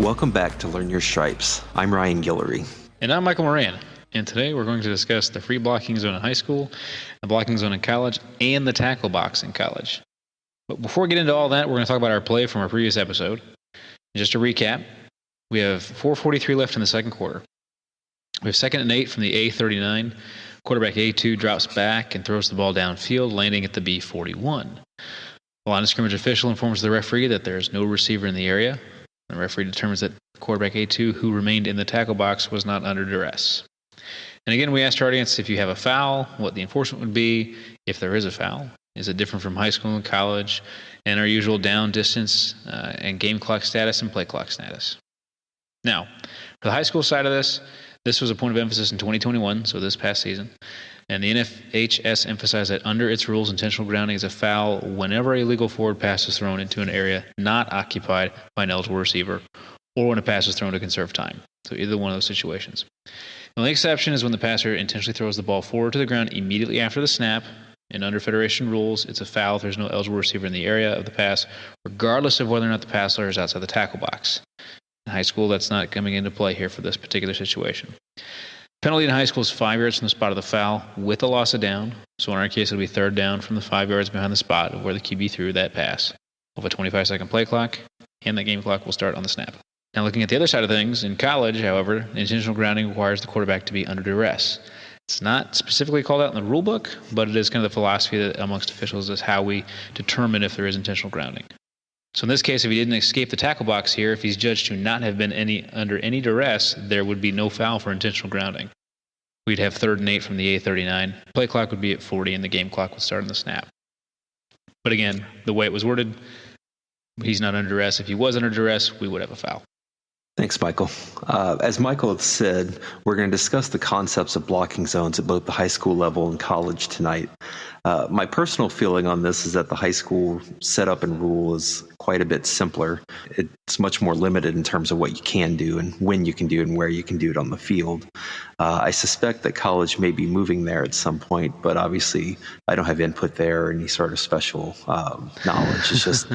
Welcome back to Learn Your Stripes. I'm Ryan Guillory. And I'm Michael Moran. And today we're going to discuss the free blocking zone in high school, the blocking zone in college, and the tackle box in college. But before we get into all that, we're going to talk about our play from our previous episode. And just to recap, we have 4:43 left in the second quarter. We have 2nd and 8 from the A39. Quarterback A2 drops back and throws the ball downfield, landing at the B41. The line of scrimmage official informs the referee that there is no receiver in the area. The referee determines that quarterback A2, who remained in the tackle box, was not under duress. And again, we asked our audience if you have a foul, what the enforcement would be, if there is a foul. Is it different from high school and college, and our usual down, distance, and game clock status and play clock status? Now, for the high school side of this was a point of emphasis in 2021, so this past season. And the NFHS emphasized that under its rules, intentional grounding is a foul whenever a legal forward pass is thrown into an area not occupied by an eligible receiver, or when a pass is thrown to conserve time. So either one of those situations. The only exception is when the passer intentionally throws the ball forward to the ground immediately after the snap. And under Federation rules, it's a foul if there's no eligible receiver in the area of the pass, regardless of whether or not the passer is outside the tackle box. In high school, that's not coming into play here for this particular situation. Penalty in high school is 5 yards from the spot of the foul with a loss of down. So in our case, it'll be 3rd down from the 5 yards behind the spot of where the QB threw that pass. We'll have a 25-second play clock, and that game clock will start on the snap. Now, looking at the other side of things, in college, however, intentional grounding requires the quarterback to be under duress. It's not specifically called out in the rule book, but it is kind of the philosophy that amongst officials is how we determine if there is intentional grounding. So in this case, if he didn't escape the tackle box here, if he's judged to not have been under any duress, there would be no foul for intentional grounding. We'd have 3rd and 8 from the A39. Play clock would be at 40, and the game clock would start on the snap. But again, the way it was worded, he's not under duress. If he was under duress, we would have a foul. Thanks, Michael. As Michael said, we're going to discuss the concepts of blocking zones at both the high school level and college tonight. My personal feeling on this is that the high school setup and rule is quite a bit simpler. It's much more limited in terms of what you can do and when you can do it and where you can do it on the field. I suspect that college may be moving there at some point, but obviously I don't have input there or any sort of special knowledge. It's just,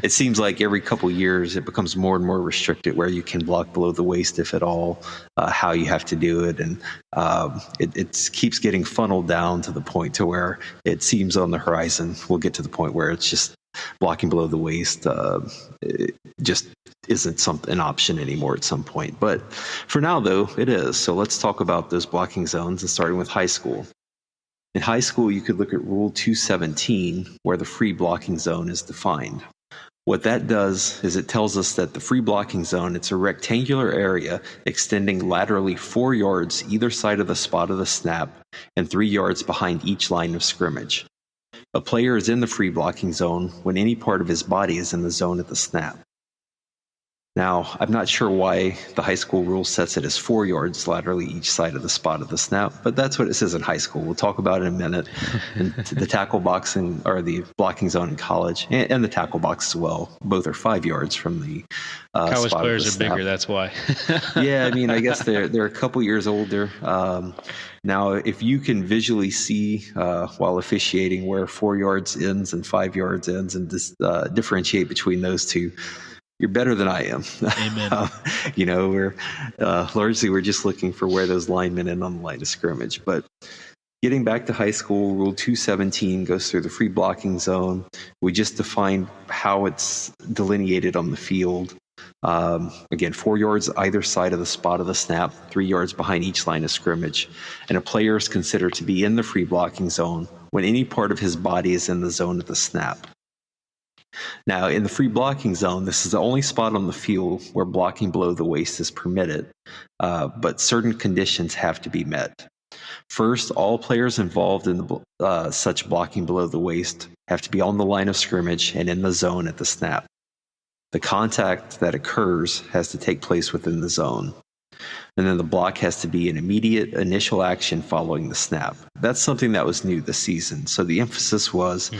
it seems like every couple years it becomes more and more restricted where you can block below the waist, if at all, how you have to do it. And it keeps getting funneled down to the point to where it seems on the horizon we'll get to the point where it's just blocking below the waist it just isn't an option anymore at some point. But for now, though, it is. So let's talk about those blocking zones, and starting with high school. In high school, you could look at Rule 217, where the free blocking zone is defined. What that does is it tells us that the free blocking zone, it's a rectangular area extending laterally 4 yards either side of the spot of the snap and 3 yards behind each line of scrimmage. A player is in the free blocking zone when any part of his body is in the zone at the snap. Now, I'm not sure why the high school rule sets it as 4 yards laterally each side of the spot of the snap, but that's what it says in high school. We'll talk about it in a minute. And the tackle boxing or the blocking zone in college and the tackle box as well. Both are 5 yards from the college spot players of the are snap. bigger, that's why. Yeah, I mean, I guess they're a couple years older. Now, if you can visually see while officiating where 4 yards ends and 5 yards ends and differentiate between those two, you're better than I am. Amen. We're largely we're just looking for where those linemen end on the line of scrimmage. But getting back to high school, Rule 217 goes through the free blocking zone. We just defined how it's delineated on the field. Again, 4 yards either side of the spot of the snap, 3 yards behind each line of scrimmage. And a player is considered to be in the free blocking zone when any part of his body is in the zone at the snap. Now, in the free blocking zone, this is the only spot on the field where blocking below the waist is permitted, but certain conditions have to be met. First, all players involved in such blocking below the waist have to be on the line of scrimmage and in the zone at the snap. The contact that occurs has to take place within the zone. And then the block has to be an immediate initial action following the snap. That's something that was new this season. So the emphasis was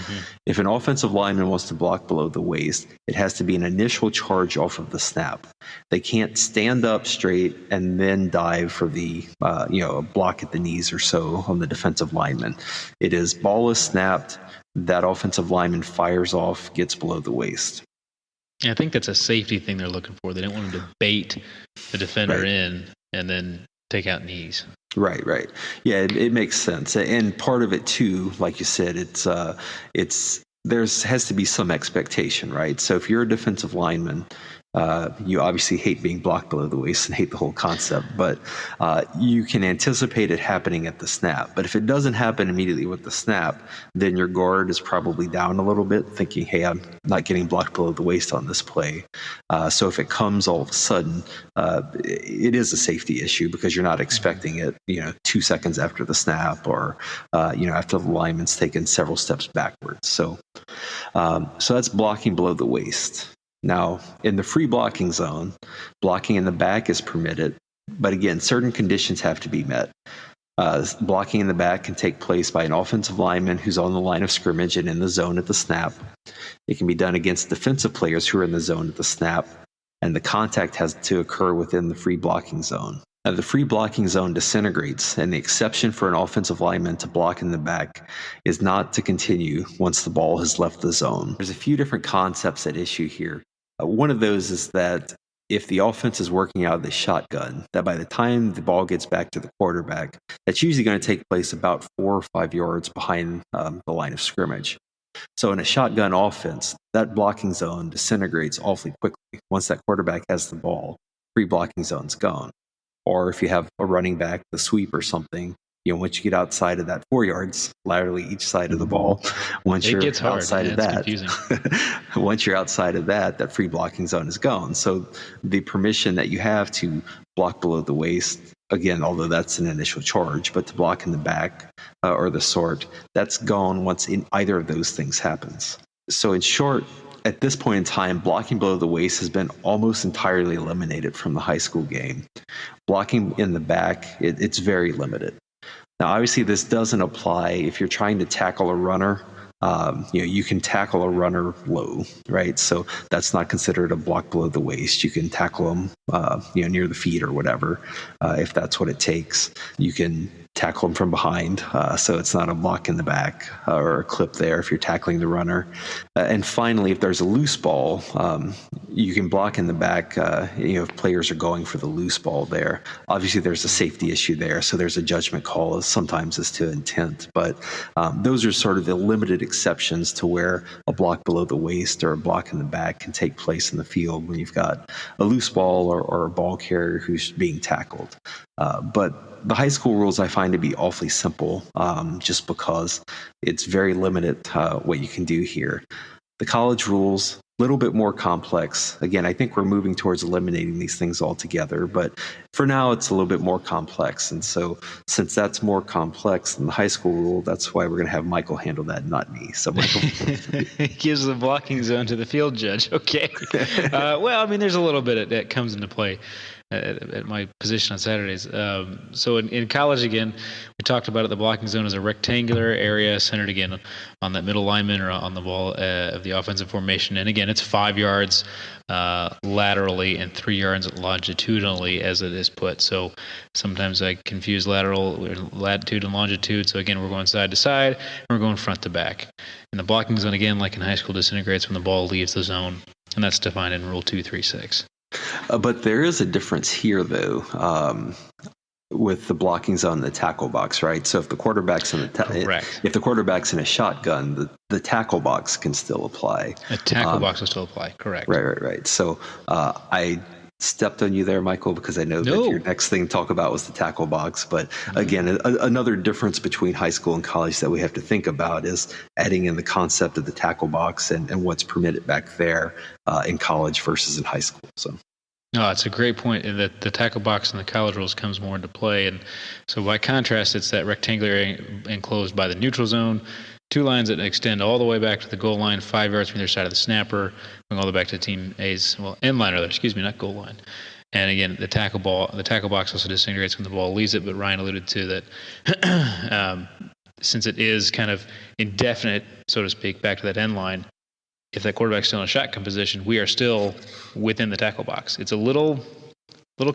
if an offensive lineman wants to block below the waist, it has to be an initial charge off of the snap. They can't stand up straight and then dive for the a block at the knees or so on the defensive lineman. It is ball is snapped, that offensive lineman fires off, gets below the waist. I think that's a safety thing they're looking for. They don't want him to bait the defender Right. in and then take out knees. Right, right. Yeah, it makes sense. And part of it too, like you said, it's there's has to be some expectation, right? So if you're a defensive lineman, you obviously hate being blocked below the waist and hate the whole concept, but you can anticipate it happening at the snap. But if it doesn't happen immediately with the snap, then your guard is probably down a little bit, thinking, hey, I'm not getting blocked below the waist on this play. So if it comes all of a sudden, it is a safety issue because you're not expecting it, 2 seconds after the snap or, after the lineman's taken several steps backwards. So that's blocking below the waist. Now, in the free blocking zone, blocking in the back is permitted, but again, certain conditions have to be met. Blocking in the back can take place by an offensive lineman who's on the line of scrimmage and in the zone at the snap. It can be done against defensive players who are in the zone at the snap, and the contact has to occur within the free blocking zone. Now, the free blocking zone disintegrates, and the exception for an offensive lineman to block in the back is not to continue once the ball has left the zone. There's a few different concepts at issue here. One of those is that if the offense is working out of the shotgun, that by the time the ball gets back to the quarterback, that's usually going to take place about 4 or 5 yards behind the line of scrimmage. So in a shotgun offense, that blocking zone disintegrates awfully quickly. Once that quarterback has the ball, free blocking zone's gone. Or if you have a running back, the sweep or something, once you get outside of that 4 yards, laterally each side of the ball, once you're outside of that, once you're outside of that, that free blocking zone is gone. So the permission that you have to block below the waist, again, although that's an initial charge, but to block in the back or the sort, that's gone once either of those things happens. So in short, at this point in time, blocking below the waist has been almost entirely eliminated from the high school game. Blocking in the back, it's very limited. Now, obviously, this doesn't apply if you're trying to tackle a runner. You can tackle a runner low, right? So that's not considered a block below the waist. You can tackle them, near the feet or whatever, if that's what it takes. You can tackle them from behind, so it's not a block in the back or a clip there if you're tackling the runner. And finally, if there's a loose ball, you can block in the back, if players are going for the loose ball there. Obviously, there's a safety issue there, so there's a judgment call sometimes as to intent. But those are sort of the limited exceptions to where a block below the waist or a block in the back can take place in the field when you've got a loose ball or a ball carrier who's being tackled. But the high school rules I find to be awfully simple, just because it's very limited what you can do here. The college rules, a little bit more complex. Again, I think we're moving towards eliminating these things altogether, but for now it's a little bit more complex. And so since that's more complex than the high school rule, that's why we're going to have Michael handle that, not me. So Michael He gives the blocking zone to the field judge. Okay. There's a little bit that comes into play at my position on Saturdays. So in college, again, we talked about it. The blocking zone is a rectangular area centered, again, on that middle lineman or on the ball of the offensive formation. And again, it's 5 yards laterally and 3 yards longitudinally as it is put. So sometimes I confuse latitude and longitude. So again, we're going side to side and we're going front to back. And the blocking zone, again, like in high school, disintegrates when the ball leaves the zone. And that's defined in Rule 236. But there is a difference here, though, with the blocking zone and the tackle box, right? So if the quarterback's if the quarterback's in a shotgun, the tackle box can still apply. A tackle box will still apply, correct? Right. So I stepped on you there, Michael, because I know that your next thing to talk about was the tackle box. But again, another difference between high school and college that we have to think about is adding in the concept of the tackle box and what's permitted back there in college versus in high school. So. No, it's a great point that the tackle box in the college rules comes more into play. And so by contrast, it's that rectangular area enclosed by the neutral zone, 2 lines that extend all the way back to the goal line, 5 yards from either side of the snapper, going all the way back to Team A's, end line, not goal line. And again, the tackle box also disintegrates when the ball leaves it, but Ryan alluded to that since it is kind of indefinite, so to speak, back to that end line, if that quarterback's still in a shotgun position, we are still within the tackle box. It's a little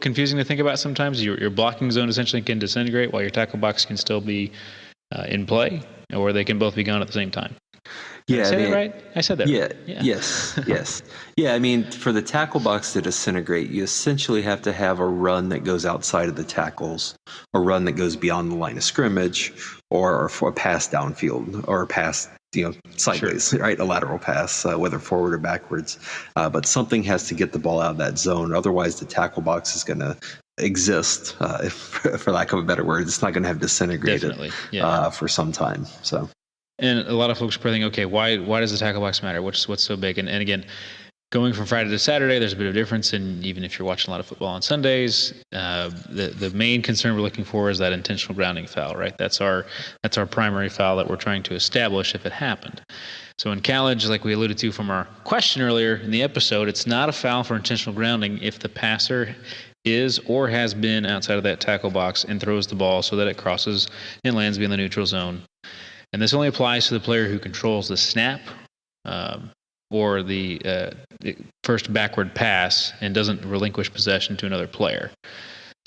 confusing to think about sometimes. Your blocking zone essentially can disintegrate while your tackle box can still be in play, or they can both be gone at the same time. Did I say that right? I said that right. Yeah. Yes. Yeah, I mean, for the tackle box to disintegrate, you essentially have to have a run that goes outside of the tackles, a run that goes beyond the line of scrimmage, or for a pass downfield, or a pass, sideways, sure. Right? A lateral pass, whether forward or backwards. But something has to get the ball out of that zone. Otherwise, the tackle box is going to exist, for lack of a better word. It's not going to have disintegrated for some time. So. And a lot of folks are thinking, okay, why does the tackle box matter? What's so big? And again, going from Friday to Saturday, there's a bit of difference. And even if you're watching a lot of football on Sundays, the main concern we're looking for is that intentional grounding foul, right? That's our primary foul that we're trying to establish if it happened. So in college, like we alluded to from our question earlier in the episode, it's not a foul for intentional grounding if the passer is or has been outside of that tackle box and throws the ball so that it crosses and lands beyond the neutral zone. And this only applies to the player who controls the snap or the first backward pass and doesn't relinquish possession to another player.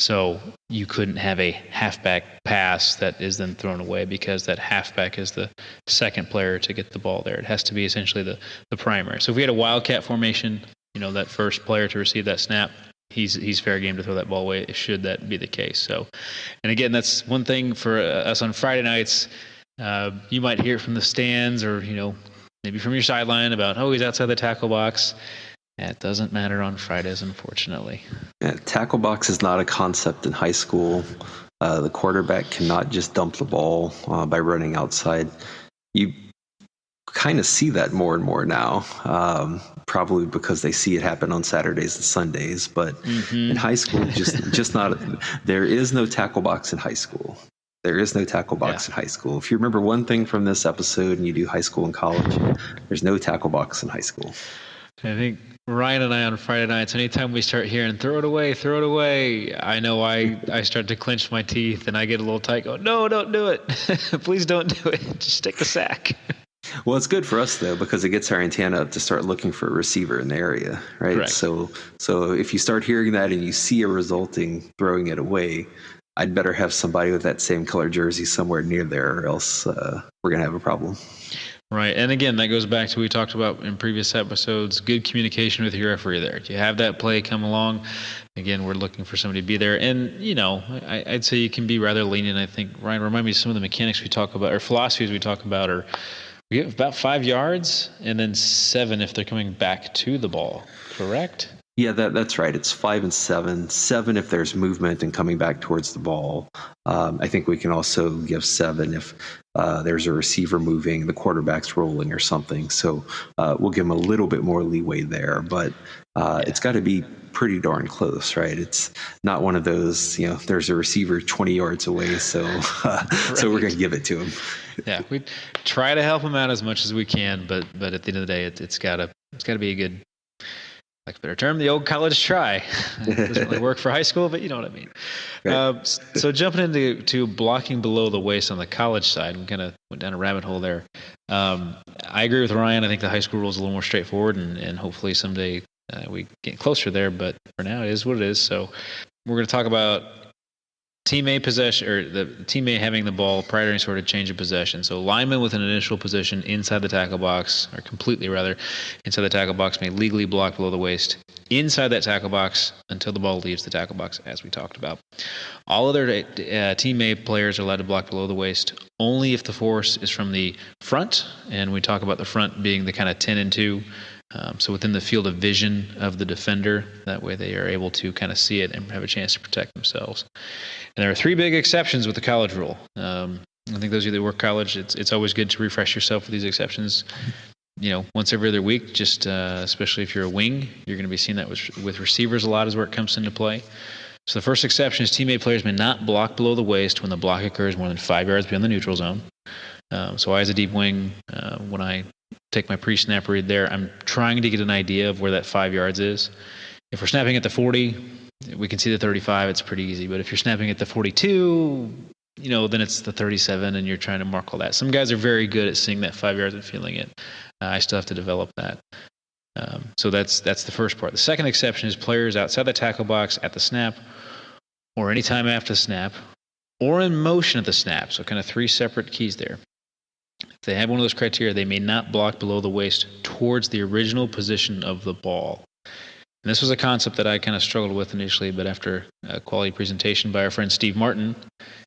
So you couldn't have a halfback pass that is then thrown away because that halfback is the second player to get the ball there. It has to be essentially the primary. So if we had a wildcat formation, that first player to receive that snap, he's fair game to throw that ball away, should that be the case. So, and again, that's one thing for us on Friday nights. You might hear it from the stands or, maybe from your sideline about, he's outside the tackle box. It doesn't matter on Fridays, unfortunately. Yeah, tackle box is not a concept in high school. The quarterback cannot just dump the ball by running outside. You kind of see that more and more now, probably because they see it happen on Saturdays and Sundays. But in high school, just not. There is no tackle box in high school. There is no tackle box in high school. If you remember one thing from this episode and you do high school and college, there's no tackle box in high school. I think Ryan and I on Friday nights, anytime we start hearing, throw it away, I know I start to clench my teeth and I get a little tight, go, no, don't do it. Please don't do it. Just take the sack. Well, it's good for us, though, because it gets our antenna up to start looking for a receiver in the area, right? Correct. So if you start hearing that and you see a resulting throwing it away, I'd better have somebody with that same color jersey somewhere near there, or else we're going to have a problem. Right. And again, that goes back to what we talked about in previous episodes, good communication with your referee there. If you have that play come along, again, we're looking for somebody to be there. And, I'd say you can be rather lenient. I think, Ryan, remind me of some of the mechanics we talk about, or philosophies we talk about, or we get about 5 yards and then 7 if they're coming back to the ball, correct? Yeah, that's right. It's 5 and 7. 7 if there's movement and coming back towards the ball. I think we can also give 7 if there's a receiver moving, the quarterback's rolling or something. So we'll give them a little bit more leeway there. But it's got to be pretty darn close, right? It's not one of those, there's a receiver 20 yards away, so so we're going to give it to him. Yeah, we try to help him out as much as we can, but at the end of the day, it's got to be a good, like a better term, the old college try. It doesn't really work for high school, but you know what I mean. Right. So jumping into blocking below the waist on the college side, we kind of went down a rabbit hole there. I agree with Ryan. I think the high school rule is a little more straightforward, and hopefully someday we get closer there. But for now, it is what it is. So we're going to talk about teammate possession, or the teammate having the ball prior to any sort of change of possession. So linemen with an initial position inside the tackle box, or completely rather, inside the tackle box, may legally block below the waist inside that tackle box until the ball leaves the tackle box, as we talked about. All other teammate players are allowed to block below the waist only if the force is from the front, and we talk about the front being the kind of 10 and 2. So within the field of vision of the defender, that way they are able to kind of see it and have a chance to protect themselves. And there are 3 big exceptions with the college rule. I think those of you that work college, it's always good to refresh yourself with these exceptions. Once every other week, just especially if you're a wing, you're going to be seeing that with receivers a lot is where it comes into play. So the first exception is teammate players may not block below the waist when the block occurs more than 5 yards beyond the neutral zone. So I, as a deep wing, when I take my pre-snap read there, I'm trying to get an idea of where that 5 yards is. If we're snapping at the 40, we can see the 35. It's pretty easy. But if you're snapping at the 42, then it's the 37, and you're trying to mark all that. Some guys are very good at seeing that 5 yards and feeling it. I still have to develop that. So that's the first part. The second exception is players outside the tackle box at the snap or any time after the snap or in motion at the snap. So kind of three separate keys there. If they have one of those criteria, they may not block below the waist towards the original position of the ball. And this was a concept that I kind of struggled with initially, but after a quality presentation by our friend Steve Martin,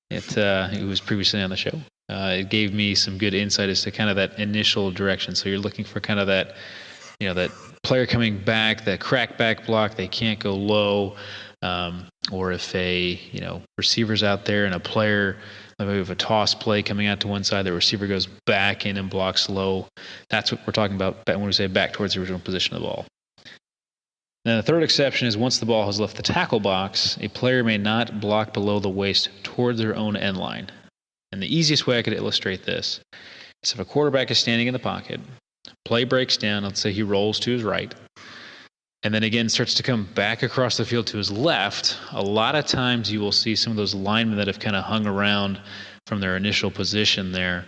who was previously on the show, it gave me some good insight as to kind of that initial direction. So you're looking for kind of that, that player coming back, that crack back block, they can't go low, or if receiver's out there and a player, maybe we have a toss play coming out to one side, the receiver goes back in and blocks low. That's what we're talking about when we say back towards the original position of the ball. Then the third exception is once the ball has left the tackle box, a player may not block below the waist towards their own end line. And the easiest way I could illustrate this is if a quarterback is standing in the pocket, play breaks down, let's say he rolls to his right, and then again starts to come back across the field to his left, a lot of times you will see some of those linemen that have kind of hung around from their initial position there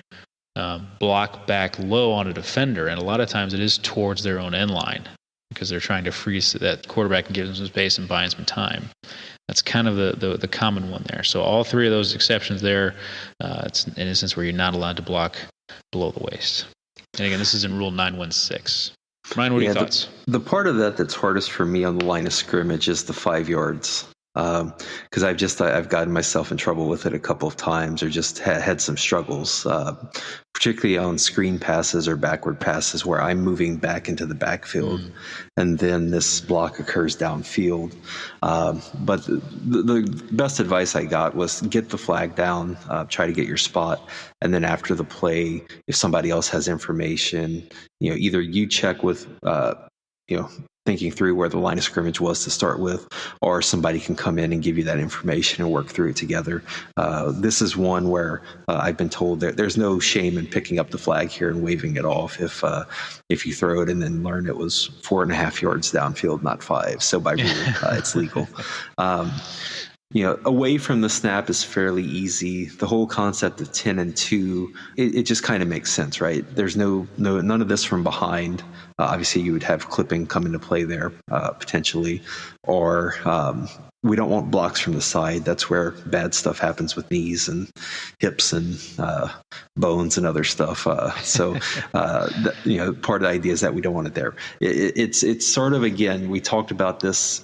block back low on a defender, and a lot of times it is towards their own end line because they're trying to freeze that quarterback and give them some space and buy him some time. That's kind of the common one there. So all three of those exceptions there, it's an instance where you're not allowed to block below the waist. And again, this is in Rule 916. Ryan, what are your thoughts? The part of that that's hardest for me on the line of scrimmage is the 5 yards. Because I've gotten myself in trouble with it a couple of times, or just had some struggles, particularly on screen passes or backward passes where I'm moving back into the backfield, and then this block occurs downfield. But the best advice I got was get the flag down, try to get your spot, and then after the play, if somebody else has information, either you check with, thinking through where the line of scrimmage was to start with, or somebody can come in and give you that information and work through it together. This is one where I've been told that there's no shame in picking up the flag here and waving it off if you throw it and then learn it was 4.5 yards downfield, not 5. So by rule, it's legal. Away from the snap is fairly easy. The whole concept of 10 and 2, it just kind of makes sense, right? There's none of this from behind. Obviously, you would have clipping come into play there potentially, or we don't want blocks from the side. That's where bad stuff happens with knees and hips and bones and other stuff. So part of the idea is that we don't want it there. It's sort of, again, we talked about this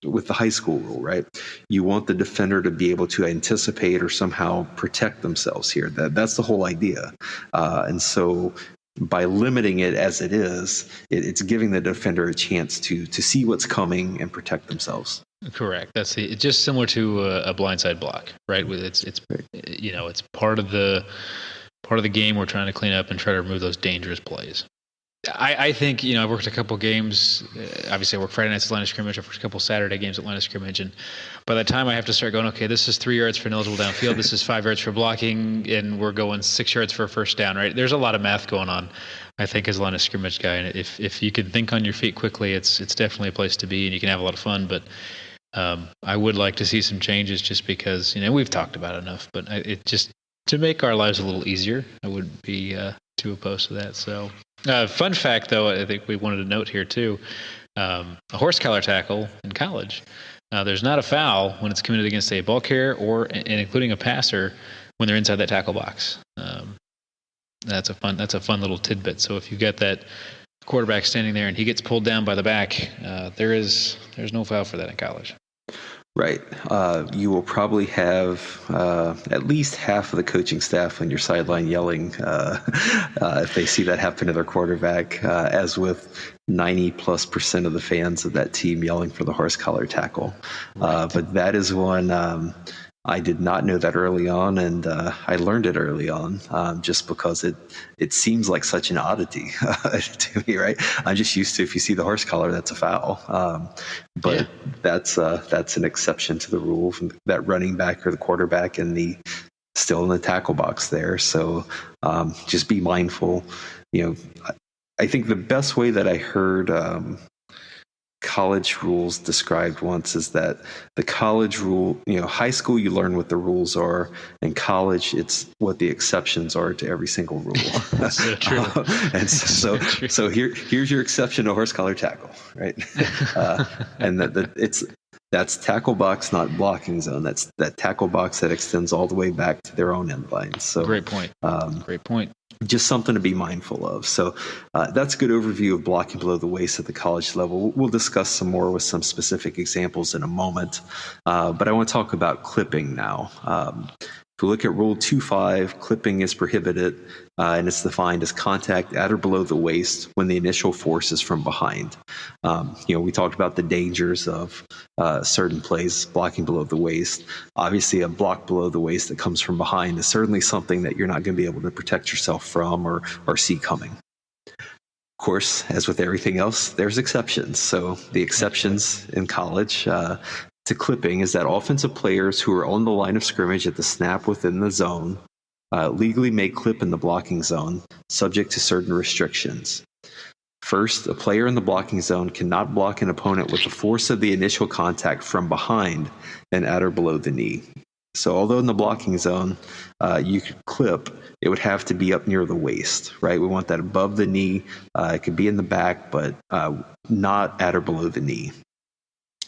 with the high school rule, right? You want the defender to be able to anticipate or somehow protect themselves here. That's the whole idea. And so by limiting it as it is, it's giving the defender a chance to see what's coming and protect themselves. Correct. It's just similar to a blindside block, right? It's part of the game we're trying to clean up and try to remove those dangerous plays. I think, I've worked a couple games. Obviously, I work Friday nights at line of scrimmage. I've worked a couple Saturday games at line of scrimmage. And by the time I have to start going, okay, this is 3 yards for ineligible downfield. This is 5 yards for blocking. And we're going 6 yards for a first down, right? There's a lot of math going on, I think, as a line of scrimmage guy. And if you can think on your feet quickly, it's definitely a place to be and you can have a lot of fun. But I would like to see some changes just because, we've talked about it enough. But it just, to make our lives a little easier, I wouldn't be too opposed to that. So, fun fact, though, I think we wanted to note here, too, a horse collar tackle in college, there's not a foul when it's committed against a ball carrier and including a passer when they're inside that tackle box. That's a fun little tidbit. So if you get that quarterback standing there and he gets pulled down by the back, there's no foul for that in college. Right. You will probably have at least half of the coaching staff on your sideline yelling if they see that happen to their quarterback, as with 90+% of the fans of that team yelling for the horse collar tackle. Right. But that is one I did not know that early on, and I learned it early on just because it seems like such an oddity to me, right? I'm just used to if you see the horse collar, that's a foul. But that's an exception to the rule from that running back or the quarterback and still in the tackle box there. So just be mindful. I think the best way that I heard college rules described once is that the college rule, high school, you learn what the rules are, and college, it's what the exceptions are to every single rule. That's so true. And so here's your exception to horse collar tackle, right? And it's That's tackle box, not blocking zone. That's that tackle box that extends all the way back to their own end line. So Great point. Great point. Just something to be mindful of. So that's a good overview of blocking below the waist at the college level. We'll discuss some more with some specific examples in a moment. But I want to talk about clipping now. If we look at Rule 2.5, clipping is prohibited, and it's defined as contact at or below the waist when the initial force is from behind. We talked about the dangers of certain plays, blocking below the waist. Obviously, a block below the waist that comes from behind is certainly something that you're not going to be able to protect yourself from or see coming. Of course, as with everything else, there's exceptions. So the exceptions in college to clipping is that offensive players who are on the line of scrimmage at the snap within the zone legally may clip in the blocking zone, subject to certain restrictions. First, a player in the blocking zone cannot block an opponent with the force of the initial contact from behind and at or below the knee. So although in the blocking zone you could clip, it would have to be up near the waist, right? We want that above the knee. It could be in the back, but not at or below the knee.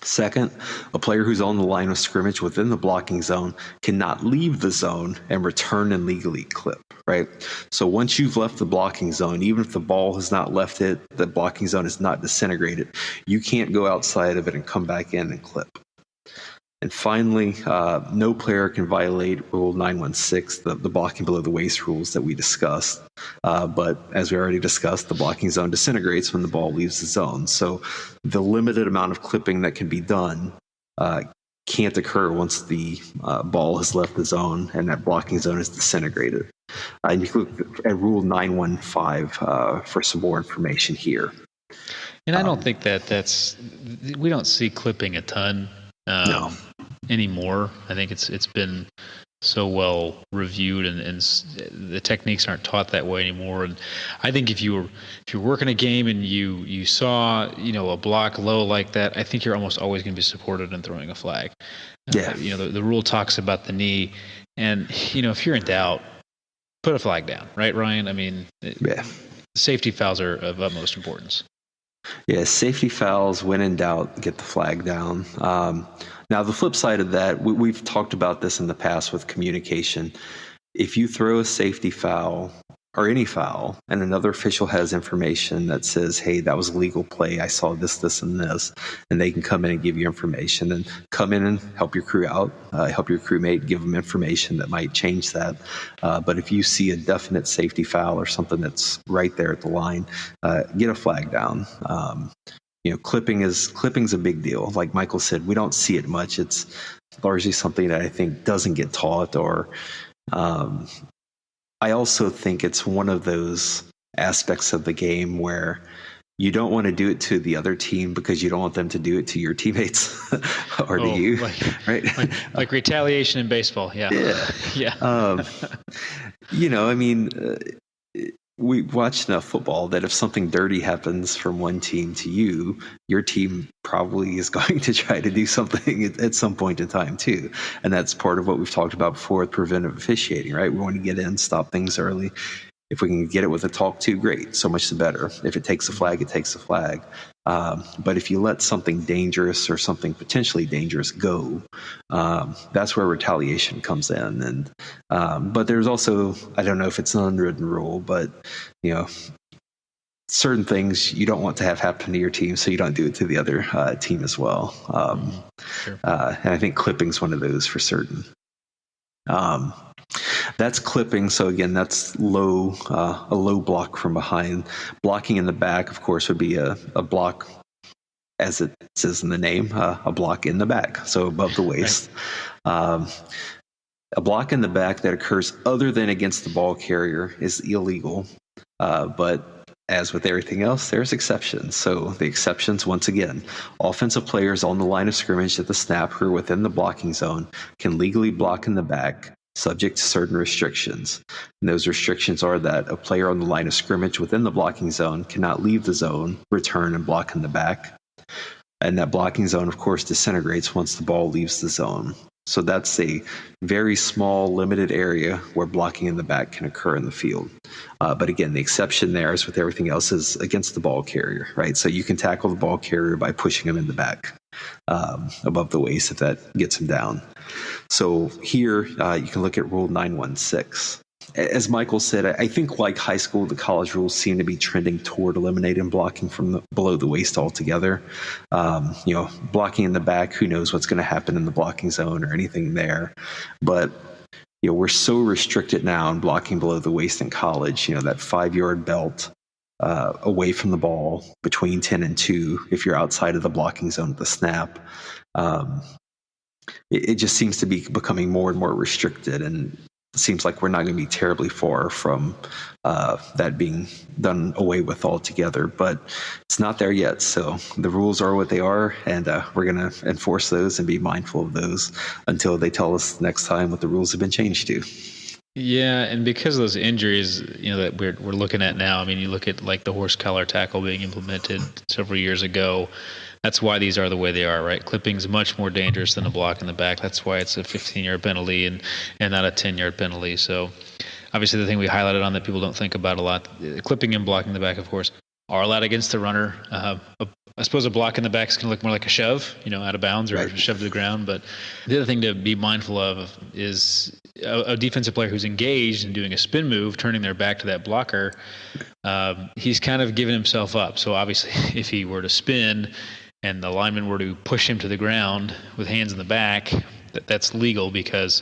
Second, a player who's on the line of scrimmage within the blocking zone cannot leave the zone and return and legally clip, right? So once you've left the blocking zone, even if the ball has not left it, the blocking zone is not disintegrated, you can't go outside of it and come back in and clip. And finally, no player can violate Rule 916, the blocking below the waist rules that we discussed. But as we already discussed, the blocking zone disintegrates when the ball leaves the zone. So the limited amount of clipping that can be done can't occur once the ball has left the zone and that blocking zone is disintegrated. And you can look at Rule 915 for some more information here. And I don't think we don't see clipping a ton. No. Anymore. I think it's been so well reviewed, and the techniques aren't taught that way anymore. And I think if you're working a game and you saw a block low like that, I think you're almost always going to be supported in throwing a flag. Yeah. The rule talks about the knee, and if you're in doubt, put a flag down, right, Ryan? I mean, safety fouls are of utmost importance. Yeah, safety fouls, when in doubt, get the flag down. Now, the flip side of that, we've talked about this in the past with communication. If you throw a safety foul or any foul and another official has information that says, hey, that was a legal play, I saw this, this, and this, and they can come in and give you information and come in and help your crew out, help your crewmate, give them information that might change that. But if you see a definite safety foul or something that's right there at the line, get a flag down. Clipping's a big deal. Like Michael said, we don't see it much. It's largely something that I think doesn't get taught, or I also think it's one of those aspects of the game where you don't want to do it to the other team because you don't want them to do it to your teammates or to you, right? Like retaliation in baseball. Yeah. Yeah. We watched enough football that if something dirty happens from one team to you, your team probably is going to try to do something at some point in time too. And that's part of what we've talked about before with preventive officiating, right? We want to get in, stop things early. If we can get it with a talk to, great, so much the better. If it takes a flag, it takes a flag. But if you let something dangerous or something potentially dangerous go, that's where retaliation comes in. And but there's also, I don't know if it's an unwritten rule, but certain things you don't want to have happen to your team, so you don't do it to the other team as well. Sure. And I think clipping's one of those for certain. That's clipping. So again, that's a low block from behind. Blocking in the back, of course, would be a block, as it says in the name, a block in the back, so above the waist. Right. A block in the back that occurs other than against the ball carrier is illegal, but as with everything else, there's exceptions. So the exceptions, once again, offensive players on the line of scrimmage at the snap who are within the blocking zone can legally block in the back, subject to certain restrictions. And those restrictions are that a player on the line of scrimmage within the blocking zone cannot leave the zone, return, and block in the back. And that blocking zone, of course, disintegrates once the ball leaves the zone. So that's a very small, limited area where blocking in the back can occur in the field. But again, the exception there, as with everything else, is against the ball carrier, right? So you can tackle the ball carrier by pushing him in the back. above the waist if that gets him down. So here you can look at Rule 916. As Michael said, I think like high school, the college rules seem to be trending toward eliminating blocking from below the waist altogether. Blocking in the back, who knows what's going to happen in the blocking zone or anything there. But we're so restricted now in blocking below the waist in college. That 5-yard belt away from the ball between 10 and 2 if you're outside of the blocking zone at the snap. It just seems to be becoming more and more restricted, and it seems like we're not going to be terribly far from that being done away with altogether, but it's not there yet. So the rules are what they are, and we're going to enforce those and be mindful of those until they tell us next time what the rules have been changed to. Yeah, and because of those injuries, that we're looking at now. I mean, you look at like the horse collar tackle being implemented several years ago. That's why these are the way they are, right? Clipping's much more dangerous than a block in the back. That's why it's a 15-yard penalty and not a 10-yard penalty. So obviously the thing we highlighted on that people don't think about a lot, clipping and blocking the back, of course, are allowed against the runner. I suppose a block in the back is going to look more like a shove, out of bounds or right. Shove to the ground. But the other thing to be mindful of is a defensive player who's engaged in doing a spin move, turning their back to that blocker. He's kind of given himself up. So obviously if he were to spin and the lineman were to push him to the ground with hands in the back, that's legal because,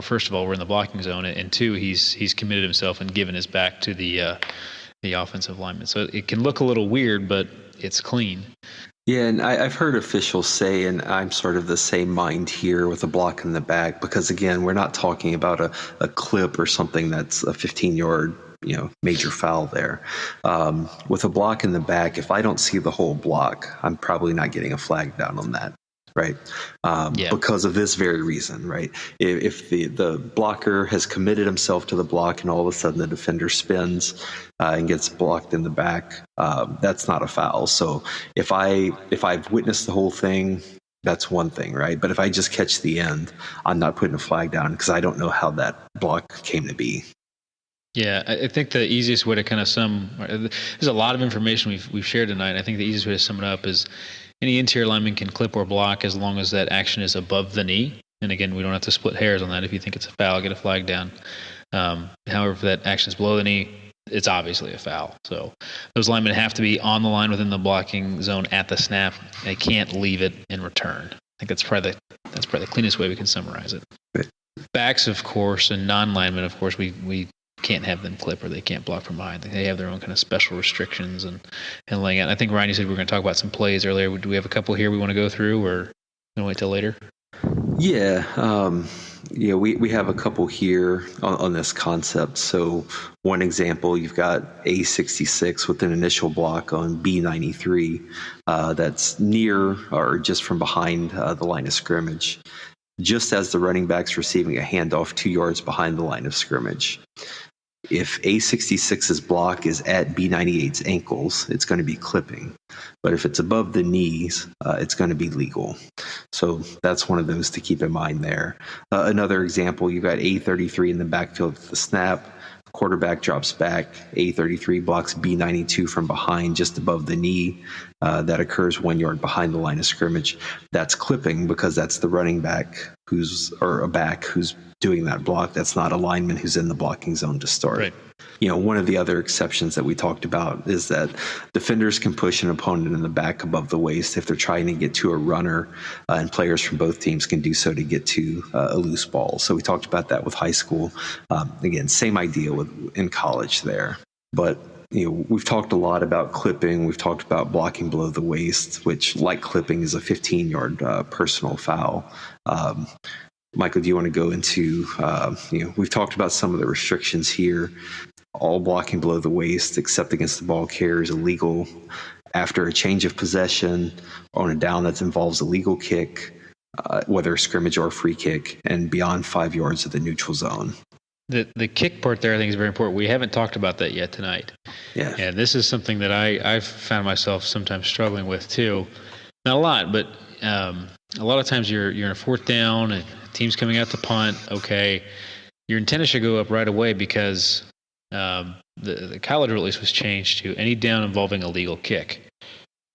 first of all, we're in the blocking zone, and two, he's committed himself and given his back to the offensive lineman. So it can look a little weird, but it's clean. Yeah, and I've heard officials say, and I'm sort of the same mind here with a block in the back, because again, we're not talking about a clip or something that's a 15-yard major foul there. With a block in the back, if I don't see the whole block, I'm probably not getting a flag down on that, right? Because of this very reason, right? If the blocker has committed himself to the block and all of a sudden the defender spins and gets blocked in the back, that's not a foul. So if I've witnessed the whole thing, that's one thing, right? But if I just catch the end, I'm not putting a flag down because I don't know how that block came to be. Yeah, I think the easiest way to kind of there's a lot of information we've shared tonight. I think the easiest way to sum it up is any interior lineman can clip or block as long as that action is above the knee. And again, we don't have to split hairs on that. If you think it's a foul, get a flag down. However, if that action is below the knee, it's obviously a foul. So those linemen have to be on the line within the blocking zone at the snap. They can't leave it in return. I think that's probably the cleanest way we can summarize it. Right. Backs, of course, and non-linemen, of course, we can't have them clip or they can't block from behind. They have their own kind of special restrictions and laying out. I think Ryan, you said we were going to talk about some plays earlier. Do we have a couple here we want to go through, or going to wait till later? Yeah, we have a couple here on this concept. So one example, you've got A66 with an initial block on B93 that's near or just from behind the line of scrimmage, just as the running back's receiving a handoff 2 yards behind the line of scrimmage. If A66's block is at B98's ankles, it's going to be clipping. But if it's above the knees, it's going to be legal. So that's one of those to keep in mind there. Another example, you've got A33 in the backfield with the snap. Quarterback drops back. A33 blocks B92 from behind just above the knee. That occurs 1 yard behind the line of scrimmage. That's clipping because that's the running back who's doing that block. That's not a lineman who's in the blocking zone to start. Right. One of the other exceptions that we talked about is that defenders can push an opponent in the back above the waist if they're trying to get to a runner, and players from both teams can do so to get to a loose ball. So we talked about that with high school. Again, same idea in college there. But we've talked a lot about clipping. We've talked about blocking below the waist, which, like clipping, is a 15-yard personal foul. Michael, do you want to go into, we've talked about some of the restrictions here. All blocking below the waist, except against the ball carrier, is illegal after a change of possession or on a down that involves a legal kick, whether scrimmage or free kick, and beyond 5 yards of the neutral zone. The kick part there, I think, is very important. We haven't talked about that yet tonight. Yeah. And this is something that I've found myself sometimes struggling with too. Not a lot, but a lot of times you're in a fourth down and team's coming out to punt. Okay, your antenna should go up right away because the college release was changed to any down involving a legal kick.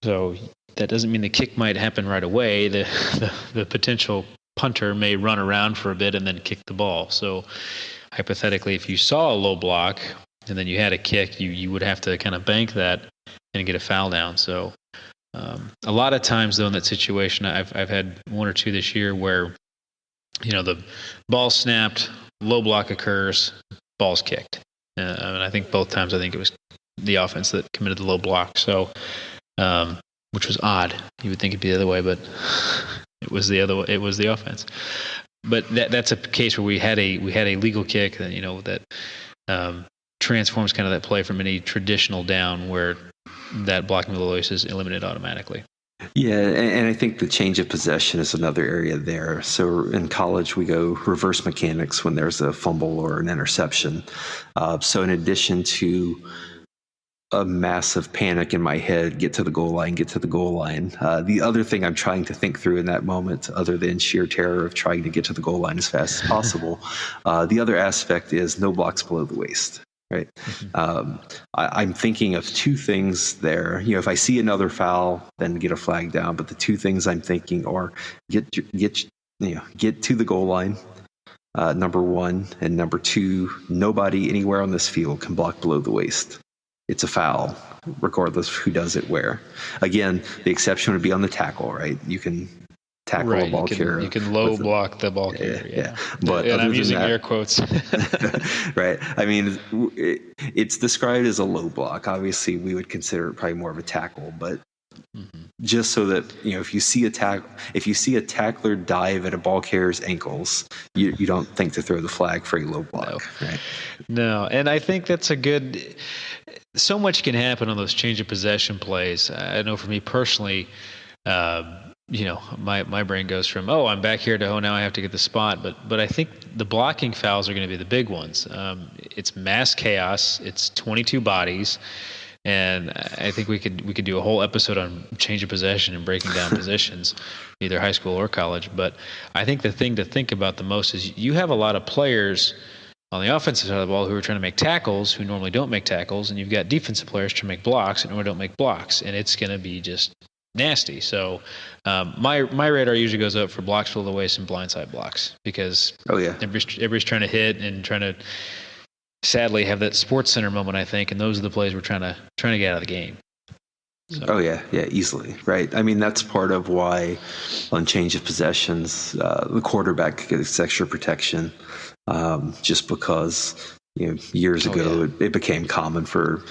So that doesn't mean the kick might happen right away. The potential punter may run around for a bit and then kick the ball. So hypothetically, if you saw a low block and then you had a kick, you would have to kind of bank that and get a foul down. So a lot of times, though, in that situation, I've had one or two this year where, the ball snapped, low block occurs, ball's kicked. And I think both times, it was the offense that committed the low block. So, which was odd. You would think it'd be the other way, but it was the other way. It was the offense. But that's a case where we had a legal kick that that transforms kind of that play from any traditional down where that blocking below the waist is eliminated automatically. Yeah, and I think the change of possession is another area there. So in college, we go reverse mechanics when there's a fumble or an interception. So in addition to a massive panic in my head, get to the goal line. The other thing I'm trying to think through in that moment, other than sheer terror of trying to get to the goal line as fast as possible, the other aspect is no blocks below the waist. Right. Mm-hmm. I'm thinking of two things there. If I see another foul, then get a flag down. But the two things I'm thinking are get to the goal line. Number one, and number two, nobody anywhere on this field can block below the waist. It's a foul, regardless of who does it where. Again, the exception would be on the tackle. Right. You can tackle a ball carrier. You can low block the ball carrier. Yeah. But and I'm using air quotes. Right. I mean, it's described as a low block. Obviously, we would consider it probably more of a tackle, but just so that if you see a tackler dive at a ball carrier's ankles, you don't think to throw the flag for a low block. No. Right? No, and I think that's a good. So much can happen on those change of possession plays. I know for me personally. My brain goes from, I'm back here to, now I have to get the spot. But I think the blocking fouls are going to be the big ones. It's mass chaos. It's 22 bodies. And I think we could do a whole episode on change of possession and breaking down positions, either high school or college. But I think the thing to think about the most is you have a lot of players on the offensive side of the ball who are trying to make tackles who normally don't make tackles. And you've got defensive players trying to make blocks and normally don't make blocks. And it's going to be just nasty. So my radar usually goes up for blocks below the waist and blindside blocks because everybody's trying to hit and trying to sadly have that Sports Center moment, I think, and those are the plays we're trying to get out of the game. So. Easily, right? I mean, that's part of why on change of possessions, the quarterback gets extra protection, just because years ago it became common for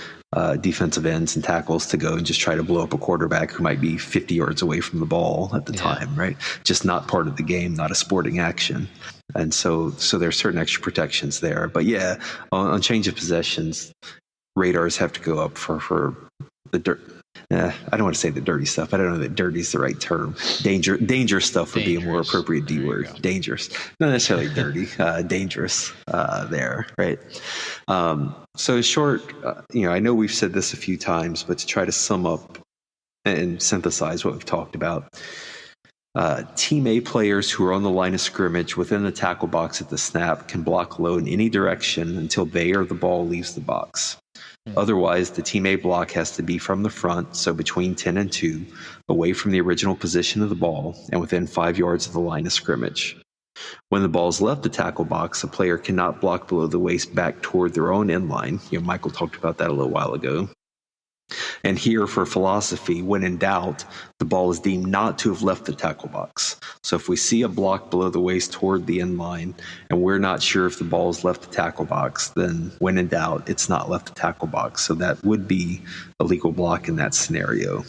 defensive ends and tackles to go and just try to blow up a quarterback who might be 50 yards away from the ball at the time, right? Just not part of the game, not a sporting action. And so there's certain extra protections there. But on change of possessions, radars have to go up for the dirt. I don't want to say the dirty stuff. I don't know that dirty is the right term. Dangerous stuff would be a more appropriate D word. Dangerous. Not necessarily dirty, dangerous there, right? So in short, I know we've said this a few times, but to try to sum up and synthesize what we've talked about, Team A players who are on the line of scrimmage within the tackle box at the snap can block low in any direction until they or the ball leaves the box. Otherwise, the Team A block has to be from the front, so between 10 and 2, away from the original position of the ball and within 5 yards of the line of scrimmage. When the ball is left the tackle box, a player cannot block below the waist back toward their own end line. Michael talked about that a little while ago. And here, for philosophy, when in doubt, the ball is deemed not to have left the tackle box. So if we see a block below the waist toward the end line, and we're not sure if the ball has left the tackle box, then when in doubt, it's not left the tackle box. So that would be a legal block in that scenario.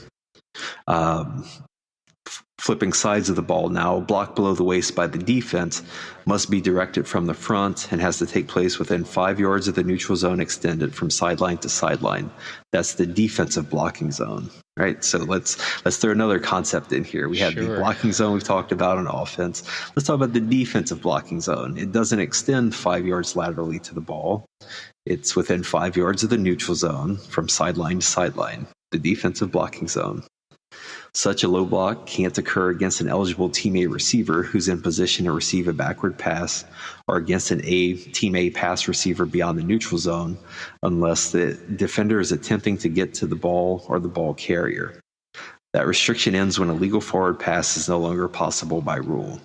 Flipping sides of the ball now, a block below the waist by the defense must be directed from the front and has to take place within 5 yards of the neutral zone extended from sideline to sideline. That's the defensive blocking zone, right? So let's throw another concept in here. We have the blocking zone we've talked about on offense. Let's talk about the defensive blocking zone. It doesn't extend 5 yards laterally to the ball. It's within 5 yards of the neutral zone from sideline to sideline, the defensive blocking zone. Such a low block can't occur against an eligible Team A receiver who's in position to receive a backward pass or against an Team A pass receiver beyond the neutral zone unless the defender is attempting to get to the ball or the ball carrier. That restriction ends when a legal forward pass is no longer possible by rule.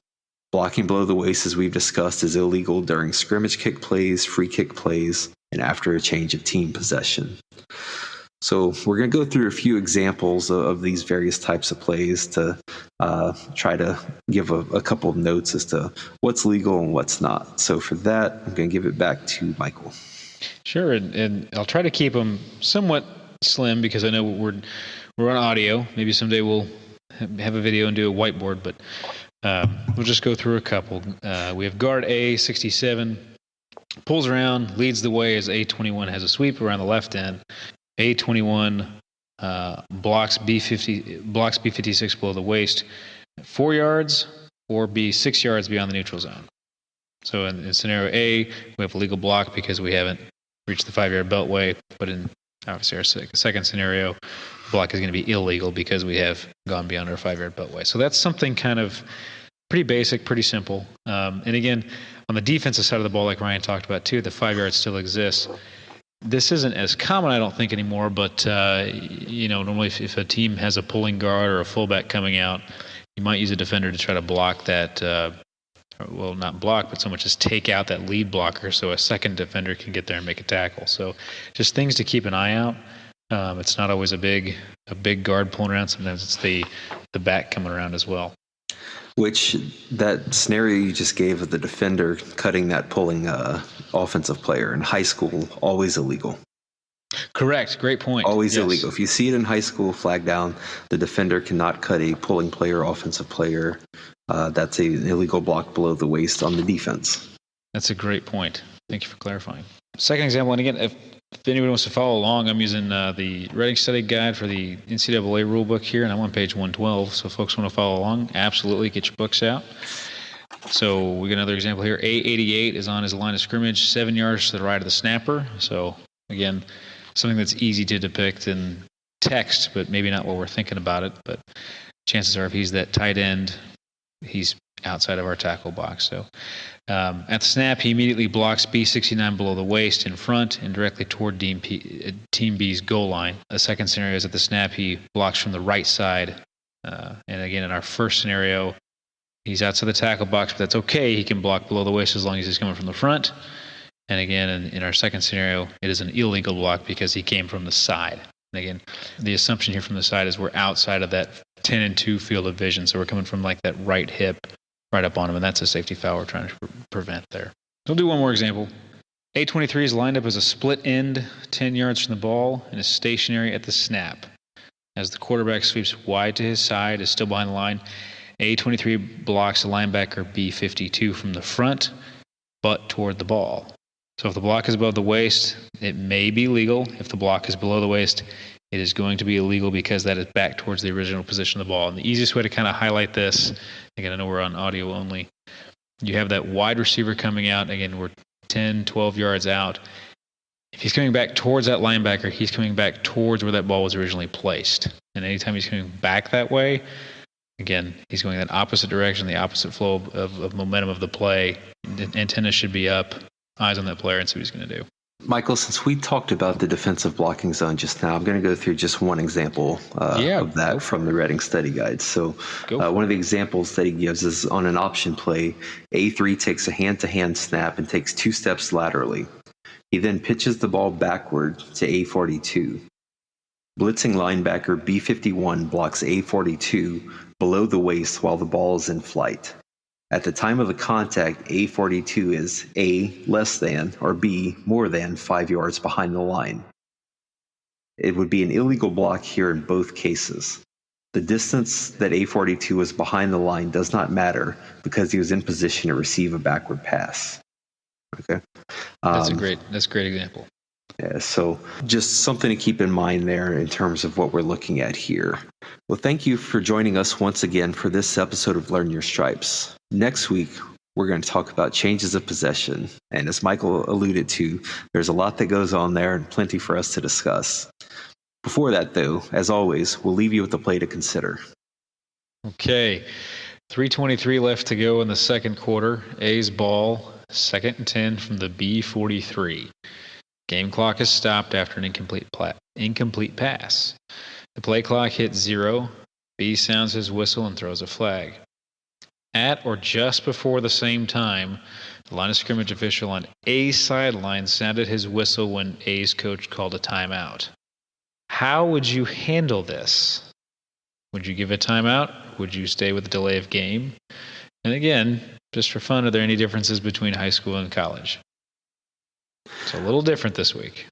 Blocking below the waist, as we've discussed, is illegal during scrimmage kick plays, free kick plays, and after a change of team possession. So we're going to go through a few examples of these various types of plays to try to give a couple of notes as to what's legal and what's not. So for that, I'm going to give it back to Michael. Sure, and I'll try to keep them somewhat slim because I know we're on audio. Maybe someday we'll have a video and do a whiteboard, but we'll just go through a couple. We have guard A67, pulls around, leads the way as A21 has a sweep around the left end. A21 blocks B56 below the waist 4 yards or B 6 yards beyond the neutral zone. So in scenario A, we have a legal block because we haven't reached the 5-yard beltway, but in obviously our second scenario, the block is going to be illegal because we have gone beyond our 5-yard beltway. So that's something kind of pretty basic, pretty simple. And again, on the defensive side of the ball, like Ryan talked about too, the 5 yards still exists. This isn't as common, I don't think, anymore, but normally if a team has a pulling guard or a fullback coming out, you might use a defender to try to block that, well, not block, but so much as take out that lead blocker so a second defender can get there and make a tackle. So just things to keep an eye out. It's not always a big guard pulling around. Sometimes it's the back coming around as well. Which that scenario you just gave of the defender cutting that pulling offensive player in high school, always illegal. Correct. Great point. Always illegal. If you see it in high school, flag down, the defender cannot cut a pulling player, offensive player. That's an illegal block below the waist on the defense. That's a great point. Thank you for clarifying. Second example, and again, if anyone wants to follow along, I'm using the Reading Study Guide for the NCAA rulebook here, and I'm on page 112. So if folks want to follow along, absolutely get your books out. So we got another example here. A88 is on his line of scrimmage, 7 yards to the right of the snapper. So again, something that's easy to depict in text, but maybe not what we're thinking about it. But chances are if he's that tight end, he's outside of our tackle box. So at the snap, he immediately blocks B69 below the waist in front and directly toward Team B's goal line. The second scenario is at the snap, he blocks from the right side. And again, in our first scenario, he's outside the tackle box, but that's okay. He can block below the waist as long as he's coming from the front. And again, in our second scenario, it is an illegal block because he came from the side. And again, the assumption here from the side is we're outside of that 10 and 2 field of vision. So we're coming from like that right hip right up on him, and that's a safety foul we're trying to prevent there. So we'll do one more example. A23 is lined up as a split end 10 yards from the ball and is stationary at the snap. As the quarterback sweeps wide to his side, is still behind the line. A23 blocks a linebacker B52 from the front, but toward the ball. So if the block is above the waist, it may be legal. If the block is below the waist, it is going to be illegal because that is back towards the original position of the ball. And the easiest way to kind of highlight this, again, I know we're on audio only, you have that wide receiver coming out. Again, we're 10, 12 yards out. If he's coming back towards that linebacker, he's coming back towards where that ball was originally placed. And anytime he's coming back that way, again, he's going that opposite direction, the opposite flow of momentum of the play. The antenna should be up, eyes on that player, and see what he's going to do. Michael, since we talked about the defensive blocking zone just now, I'm going to go through just one example of that from the Reading Study Guide. So one of the examples that he gives is on an option play. A3 takes a hand-to-hand snap and takes 2 steps laterally. He then pitches the ball backward to A42. Blitzing linebacker B51 blocks A42 below the waist while the ball is in flight. At the time of the contact, A42 is A, less than, or B, more than 5 yards behind the line. It would be an illegal block here in both cases. The distance that A42 was behind the line does not matter because he was in position to receive a backward pass. Okay, that's a great example. Yeah, so just something to keep in mind there in terms of what we're looking at here. Well, thank you for joining us once again for this episode of Learn Your Stripes. Next week, we're going to talk about changes of possession. And as Michael alluded to, there's a lot that goes on there and plenty for us to discuss. Before that, though, as always, we'll leave you with a play to consider. Okay, 3:23 left to go in the second quarter. A's ball, 2nd and 10 from the B43. Game clock is stopped after an incomplete pass. The play clock hits 0. B sounds his whistle and throws a flag. At or just before the same time, the line of scrimmage official on A's sideline sounded his whistle when A's coach called a timeout. How would you handle this? Would you give a timeout? Would you stay with the delay of game? And again, just for fun, are there any differences between high school and college? It's a little different this week.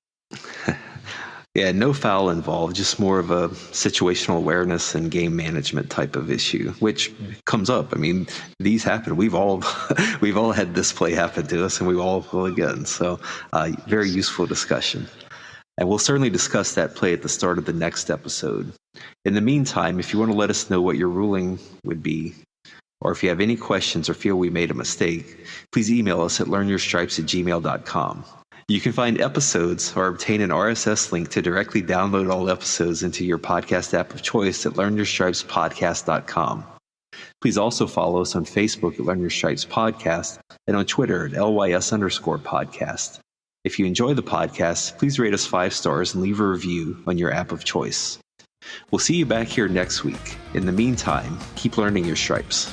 Yeah, no foul involved, just more of a situational awareness and game management type of issue, which comes up. I mean, these happen. We've all had this play happen to us, and we all will again. So, very useful discussion. And we'll certainly discuss that play at the start of the next episode. In the meantime, if you want to let us know what your ruling would be, or if you have any questions or feel we made a mistake, please email us at learnyourstripes@gmail.com. You can find episodes or obtain an RSS link to directly download all episodes into your podcast app of choice at learnyourstripespodcast.com. Please also follow us on Facebook at Learn Your Stripes Podcast and on Twitter at LYS_podcast. If you enjoy the podcast, please rate us 5 stars and leave a review on your app of choice. We'll see you back here next week. In the meantime, keep learning your stripes.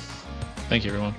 Thank you, everyone.